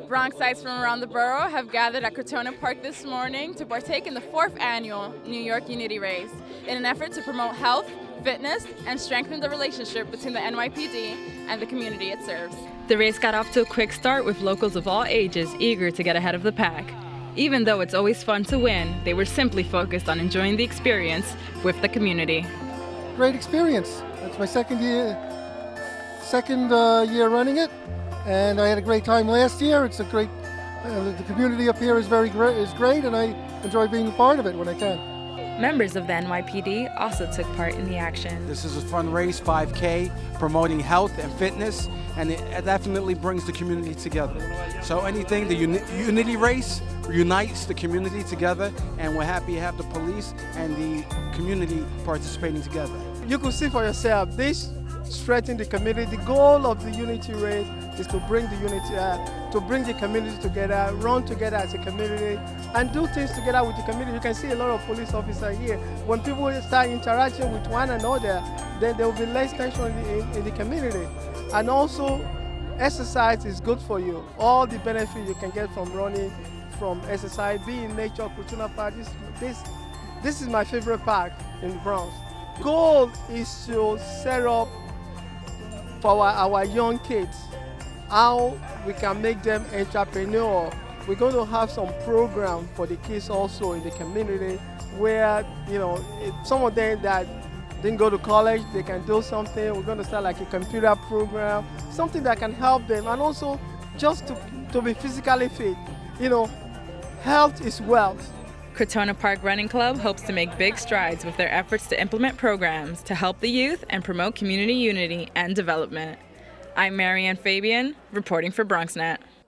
Bronxites from around the borough have gathered at Crotona Park this morning to partake in the 4th annual New York Unity Race in an effort to promote health, fitness, and strengthen the relationship between the NYPD and the community it serves. The race got off to a quick start with locals of all ages eager to get ahead of the pack. Even though it's always fun to win, they were simply focused on enjoying the experience with the community. Great experience. It's my second year running it, and I had a great time last year. It's a great, the community up here is great, and I enjoy being a part of it when I can. Members of the NYPD also took part in the action. This is a fun race, 5K, promoting health and fitness, and it definitely brings the community together. So anything, the Unity Race unites the community together, and we're happy to have the police and the community participating together. You could see for yourself, this strengthens the community. The goal of the Unity Race is to bring the community together, run together as a community, and do things together with the community. You can see a lot of police officers here. When people start interacting with one another, then there will be less tension in the community. And also, exercise is good for you. All the benefits you can get from running, from exercise, be in nature, Crotona Park. This is my favorite park in the Bronx. Goal is to set up for our young kids how we can make them entrepreneur. We're going to have some program for the kids also in the community where, some of them that didn't go to college, they can do something. We're going to start like a computer program, something that can help them, and also just to be physically fit. Health is wealth. Crotona Park Running Club hopes to make big strides with their efforts to implement programs to help the youth and promote community unity and development. I'm Marianne Fabian, reporting for Bronxnet.